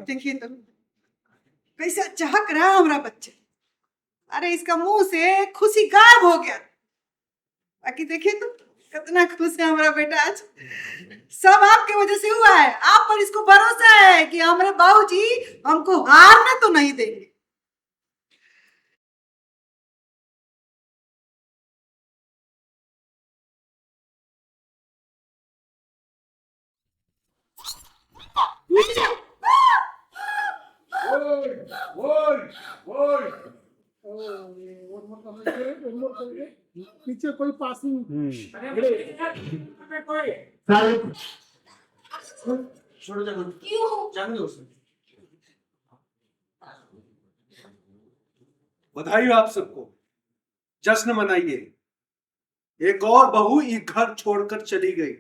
देखिए तो कैसे चहक रहा है हमारा बच्चा। अरे इसका मुंह से खुशी गायब हो गया। बाकी देखिए तो कितना खुश है हमारा बेटा आज। सब आपके वजह से हुआ है। आप पर इसको भरोसा है कि हमारे बाबूजी हमको हारने तो नहीं देंगे। पीछे कोई पासिंग बधाई हो आप सबको, जश्न मनाइए। एक और बहू ये घर छोड़कर चली गई।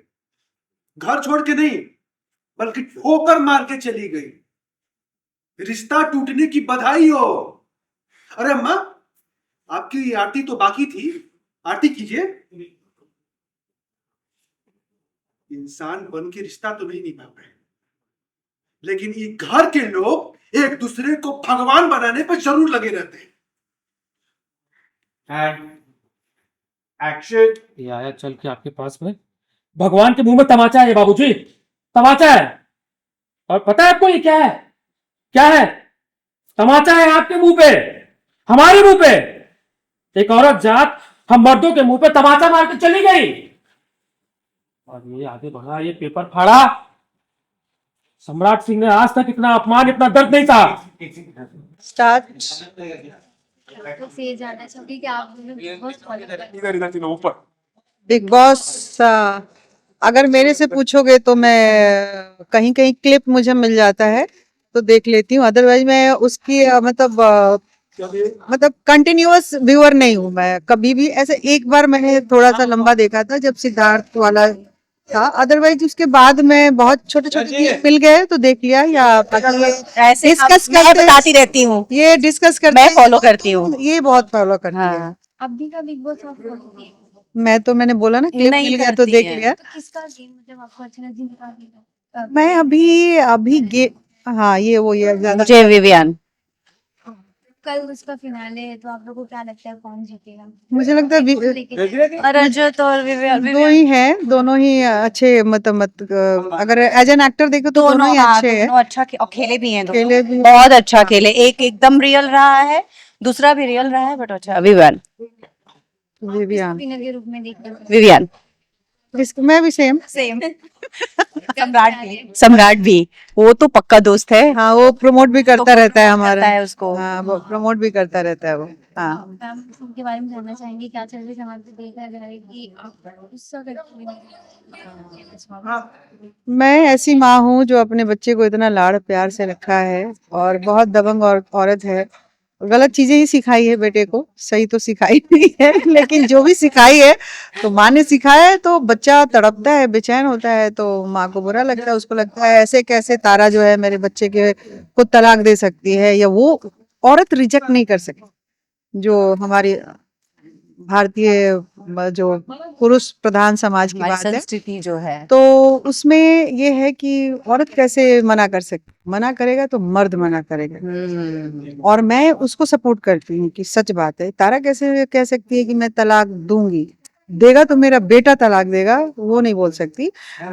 घर छोड़ के नहीं बल्कि ठोकर मार के चली गई। रिश्ता टूटने की बधाई हो। अरे अम्मा, आपकी आरती तो बाकी थी, आरती कीजिए। इंसान बन के रिश्ता तो नहीं निभा पाए, लेकिन ये घर के लोग एक दूसरे को भगवान बनाने पर जरूर लगे रहते हैं। एक्शन। ये आया चल के आपके पास में, भगवान के मुंह में तमाचा है बाबूजी, तमाचा है। और पता है आपको ये क्या है? क्या है? तमाचा है आपके मुंह पे, हमारे मुंह पे। एक औरत जात हम मर्दों के मुंह पे तमाचा मार के चली गई, और ये आगे बढ़ा, ये पेपर फाड़ा। सम्राट सिंह ने आज तक इतना अपमान, इतना दर्द नहीं था। ये जानना चाहूंगी कि आप बिग बॉस अगर मेरे से पूछोगे तो मैं कहीं कहीं क्लिप मुझे मिल जाता है तो देख लेती हूँ। अदरवाइज मैं उसकी मतलब कंटिन्यूअस व्यूअर नहीं हूँ मैं कभी भी। ऐसे एक बार मैंने थोड़ा सा लंबा देखा था जब सिद्धार्थ वाला था। अदरवाइज उसके बाद में बहुत छोटे छोटे मिल गए तो देख लिया, या ऐसे डिस्कस मैं बताती रहती हूँ, ये डिस्कस करते मैं फॉलो करती हूँ, ये बहुत फॉलो करती है। हाँ। अभी का बिग बॉस आप follow किए? मैंने बोला ना क्लिप नहीं मिल गया तो करती देख है। लिया। तो किसका गेम मतलब आपको अच्छा लगा जिनका भी? मैं अभी हाँ ये ज्यादा मुझे विवियन, कल उसका फिनाले है तो आप लोगों को क्या लगता है कौन जीतेगा? मुझे लगता है और रजत और दो ही हैं, दोनों ही अच्छे। अगर एज एन एक्टर देखो तो दोनों ही अच्छे हैं। दोनों अच्छा और खेले भी हैं, खेले भी बहुत अच्छा खेले। एक एकदम रियल रहा है, दूसरा भी रियल रहा है, बट अच्छा। विवियन, विनर के रूप में देखते हैं विवियन। मैं भी सेम। सम्राट भी, वो तो पक्का दोस्त है। हाँ, वो प्रमोट भी करता रहता है हमारा। करता है उसको। हाँ, वो प्रमोट भी करता रहता है वो। हाँ, मैम उनके बारे में जानना चाहेंगे क्या चल रही समाज में देखा जा रहा है कि गुस्सा करती है। मैं ऐसी माँ हूँ जो अपने बच्चे को इतना लाड़ प्यार से रखा है और बहुत दबंग औरत है। गलत चीजें ही सिखाई है बेटे को, सही तो सिखाई नहीं है, लेकिन जो भी सिखाई है तो माँ ने सिखाया है। तो बच्चा तड़पता है, बेचैन होता है तो माँ को बुरा लगता है। उसको लगता है ऐसे कैसे तारा जो है मेरे बच्चे के को तलाक दे सकती है, या वो औरत रिजेक्ट नहीं कर सकती जो हमारी भारतीय जो पुरुष प्रधान समाज की बात है, संस्कृति जो है। तो उसमें ये है कि औरत कैसे मना कर सकती। मना करेगा तो मर्द मना करेगा, और मैं उसको सपोर्ट करती हूँ कि सच बात है। तारा कैसे कह सकती है कि मैं तलाक दूंगी, देगा तो मेरा बेटा तलाक देगा, वो नहीं बोल सकती।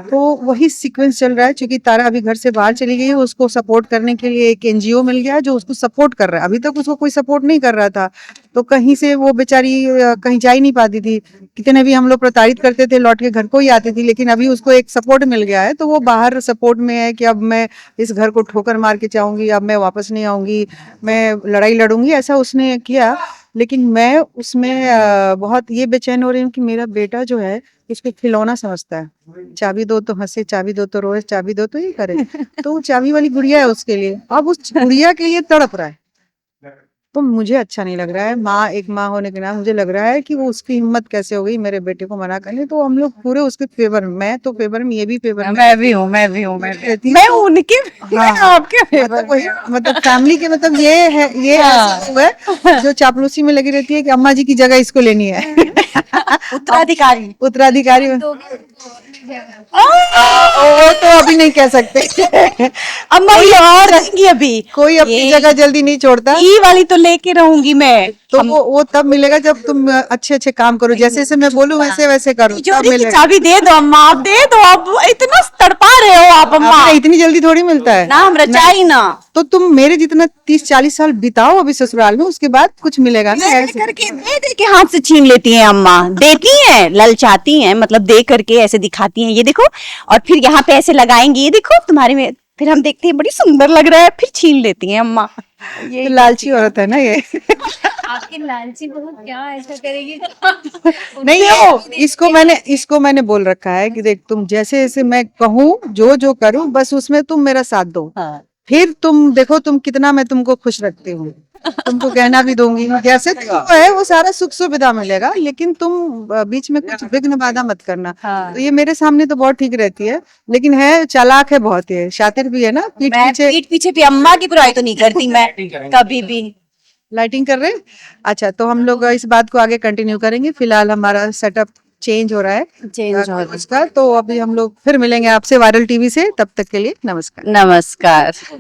तो वही सीक्वेंस चल रहा है। क्योंकि तारा अभी घर से बाहर चली गई है, उसको सपोर्ट करने के लिए एक एनजीओ मिल गया जो उसको सपोर्ट कर रहा है। अभी तक उसको कोई सपोर्ट नहीं कर रहा था, तो कहीं से वो बेचारी कहीं जा ही नहीं पाती थी। कितने भी हम लोग प्रताड़ित करते थे, लौट के घर को ही आती थी। लेकिन अभी उसको एक सपोर्ट मिल गया है, तो वो बाहर सपोर्ट में है कि अब मैं इस घर को ठोकर मार के जाऊंगी, अब मैं वापस नहीं आऊंगी, मैं लड़ाई लड़ूंगी, ऐसा उसने किया। लेकिन मैं उसमें बहुत ये बेचैन हो रही हूँ कि मेरा बेटा जो है इसको खिलौना समझता है। चाबी दो तो हंसे, चाबी दो तो रोए, चाबी दो तो ये करे। तो वो चाबी वाली गुड़िया है उसके लिए, अब उस गुड़िया के लिए तड़प रहा है। तो मुझे अच्छा नहीं लग रहा है। एक माँ होने के नाते मुझे लग रहा है कि वो उसकी हिम्मत कैसे हो गई मेरे बेटे को मना करने। तो हम लोग पूरे उसके फेवर में, मैं तो फेवर में, ये भी फेवर में। मैं भी हूँ मैं उनके, हाँ, आपके फेवर में। मतलब फैमिली के मतलब ये है, ये ऐसा हुआ है जो चापलूसी में लगी रहती है कि अम्मा जी की जगह इसको लेनी है। उत्तराधिकारी उत्तराधिकारी वो तो अभी नहीं कह सकते। अम्मा ये और देंगी अभी। कोई अपनी ये- जगह जल्दी नहीं छोड़ता। ई वाली तो लेके रहूंगी मैं। तो वो तब मिलेगा जब तुम अच्छे अच्छे काम करो, जैसे जैसे मैं बोलूं वैसे वैसे करो, तब तिजोरी की मिलेगा। चाबी दे दो अम्मा, आप दे दो, आप इतना तड़पा रहे हो आप अम्मा। अबे, इतनी जल्दी थोड़ी मिलता है ना हम रचाई ना। तो तुम मेरे जितना 30-40 साल बिताओ अभी ससुराल में, उसके बाद कुछ मिलेगा ना दे ऐसे। करके दे दे के हाथ से छीन लेती हैं अम्मा, देती हैं, ललचाती हैं, मतलब दे करके ऐसे दिखाती हैं, ये देखो, और फिर यहाँ पे ऐसे लगाएंगी, ये देखो तुम्हारे में, फिर हम देखते हैं बड़ी सुंदर लग रहा है, फिर छीन लेती हैं अम्मा। तो लालची औरत है ना ये। आपकी लालची बहू क्या ऐसा करेगी? नहीं, इसको मैंने बोल रखा है कि देख, तुम जैसे जैसे मैं कहूँ जो जो करूँ, बस उसमें तुम मेरा साथ दो। हाँ। फिर तुम देखो तुम कितना मैं तुमको खुश रखती हूँ। तुमको गहना भी दूंगी, जैसे तुमको है वो सारा सुख सुविधा मिलेगा, लेकिन तुम बीच में कुछ विघ्न बाधा मत करना। हाँ। तो ये मेरे सामने तो बहुत ठीक रहती है, लेकिन है चालाक है बहुत, है शातिर भी है ना, पीठ मैं पीछे। पीठ पीछे भी अम्मा की बुराई तो नहीं करती मैं कभी भी। लाइटिंग कर रहे हैं? अच्छा, तो हम लोग इस बात को आगे कंटिन्यू करेंगे। फिलहाल हमारा सेटअप चेंज हो रहा है चेंज हो रहा है। उसका, तो अभी हम लोग फिर मिलेंगे आपसे वायरल टीवी से। तब तक के लिए नमस्कार। नमस्कार।